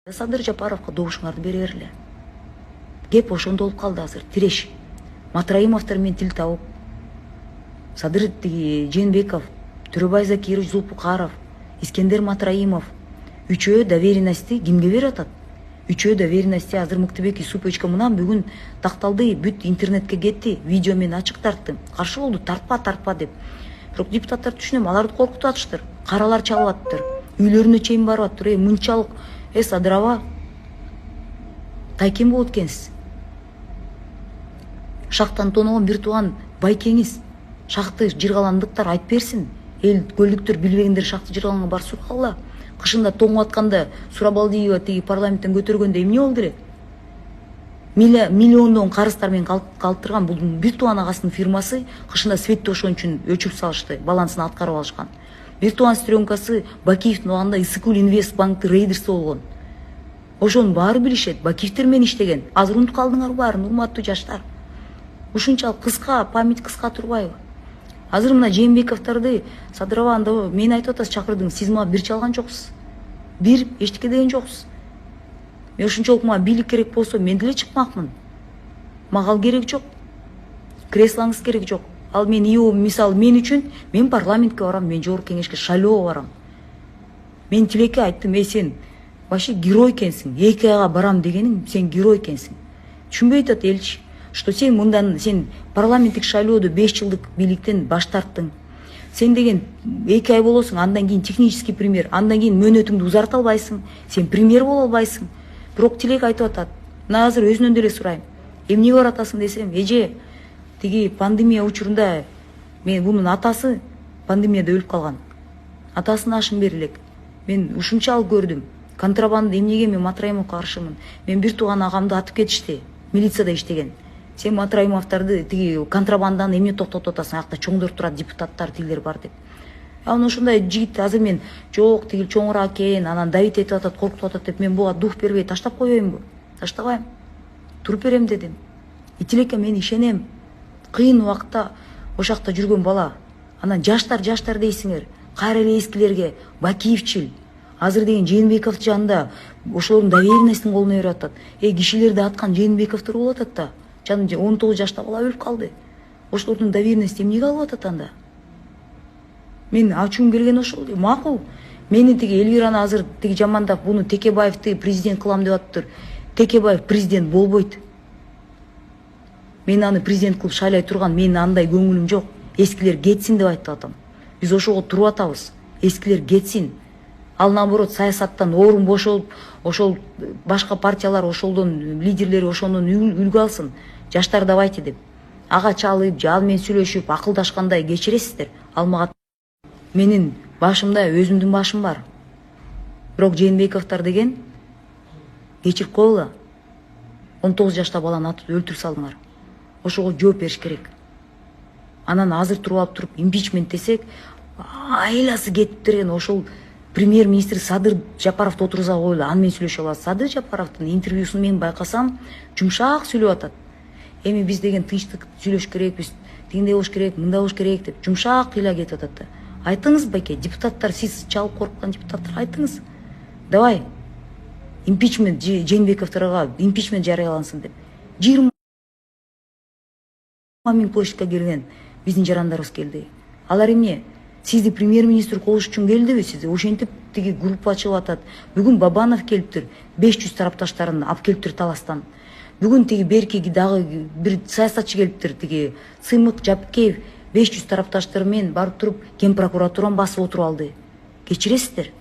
Садыр Жапаровго добушуңарды бере бергиле. Кеп ошондо болуп калды азыр. Тиреш. Матраимовдор менен тил табып. Садыр Жээнбеков, Төрөбай Закирович Зулпукаров, Искендер Матраимов үчөө доверенности кимге берип атат? Үчөө доверенности азыр Мыктыбек Юсуповичке мына бүгүн такталды, бүт интернетке кетти, видео менен ачык тарттым. Каршы болду, тартпа деп. Бирок депутаттар түшүнөм, аларды коркутуп атыштыр. Каралар чалып атыптыр. Үйлөрүнө чейин барып атыптыр. Мынчалык Садыр аба тайкем болот экенсиз. Шактан тоногон бир тууган байкеңиз шакты жыргаландыктар айтып берсин. Эл көлдүктөр билбегендер шакты жыргаланга бар суркалла. Кышында тоңуп атканда Сурабалдиева парламенттен көтөргөндө эмне болду эле? Миллиондон карыздар менен калтырган бул бир тууган агасынын фирмасы кышында свет ошон үчүн өчүрүп салышты, балансын аткарып алышкан. Бир тууган сестренкасы Бакиевдин убагында Ысыкул Инвестбанктын рейдерси болгон. Ошонун баары билишет, Бакиевдер менен иштеген. Азыр унутуп калдыңар баарын, урматтуу жаштар. Ушунчалык кыска, память кыска турбайбы? Азыр мына Жээнбековдорду Садыр абанда мен айтып атасыз, чакырдың, сиз мага бир чалган жоксуз. Бир эчтеке деген жоксуз. Мен ушунчалык мага бийлик керек болсо мен деле чыкмакмын. Мага ал керек жок. Креслоңуз керек жок. Ал мен мисалы мен үчүн мен парламентке барам, мен жогорку кеңешке шайлоого барам. Мен Тилекке айттым, сен вообще герой экенсиң. 2 айга барам дегениң, сен герой экенсиң. Түшүнбөй атат элчи, что сен мындан сен парламенттик шайлоодо 5 жылдык бийликтен баш тарттың. Сен деген 2 ай болосуң, андан кийин технический премьер, андан кийин мөөнөтүңдү узарта албайсың, сен премьер боло албайсың. Бирок Тилек айтып атат. Мына азыр өзүнөн деле сурайм. Эмнеге баратасың десем, эже, тиги пандемия учурунда мен бунун атасы пандемияда өлүп калган. Атасына ашын берилек. Мен ушунчалык көрдүм. Контрабанда эмнеге мен Матраимовго каршымын? Мен бир тууган агамды атып кетишти. Милицияда иштеген. Сен Матраимовдорду тиги контрабанданы эмне токтотуп атасың? Акта чоңдор турат, депутаттар, тилдер бар деп. Анан ошондой жигит азыр мен жок, тиги чоңураак экен, анан давить этип атат, коркутуп атат деп мен буга дух бербей таштап койбоймунбу? Таштабайм. Туруп берем дедим. Тилекке мен ишенем. Кыйын убакта ошакта жүргөн бала. Анан жаштар дейсиңер. Кайра эле эскилерге Бакиевчил. Азыр деген Жээнбеков жанында ошолордун доверенностун колуна берип атат. Кишилерди аткан Жээнбековдор болуп атат да. 19 жашта бала өлүп калды. Ошолордун доверенности эмнеге алып атат анда? Мен ачуум келген ошол. Макул. Мени тиги Элвираны азыр тиги жамандап, буну Текебаевди президент кылам деп атыптыр. Текебаев президент болбойт. Мен аны президент кылып шайлай турган, менин андай көңүлүм жок. Эскилер кетсин деп айтып атам. Биз ошого туруп атабыз. Эскилер кетсин. Ал наоборот саясаттан орун бошолуп, ошол башка партиялар ошолдон лидерлери ошондон үлгү алсын. Жаштар давайте деп. Ага чалып, ал менен сүйлөшүп, акылдашкандай кечиресиздер. Ал мага менин башымда өзүмдүн башым бар. Бирок Жээнбековдор деген кечирип койгула. 19 жашта баланы атып өлтүрүп салдыңар. Ошого жооп бериш керек. Анан азыр туруп импичмент десек, айласы кетип деген ошол премьер-министр Садыр Жапаровду отургуза койлу, аны менен сүйлөшө алабыз. Садыр Жапаровдун интервьюсун мен байкасам, жумшак сүйлөп атат. Эми биз деген тынчтык сүйлөш керекпиз, тигиндей болуш керек, мындай болуш керек деп жумшак кыйла кетип атат да. Айтыңыз байке, депутаттар, сиз чалып корккан депутаттар, айтыңыз. Давай, импичмент Жээнбековдорго импичмент жарыялансын деп. 20 миң площадька келген биздин жарандарыбыз келди. Алар эмне? Сизди премьер-министр кылыш үчүн келдиби? Сиз ошентип тиги группа чыгып атат. Бүгүн Бабанов келиптир, 500 тарапташтарын алып келиптир Таластан. Бүгүн тиги берки дагы бир саясатчы келиптир, тиги Сымык Жапкеев 500 тарапташтары менен барып туруп Ген прокуратураны басып отуруп алды. Кечиресиздер.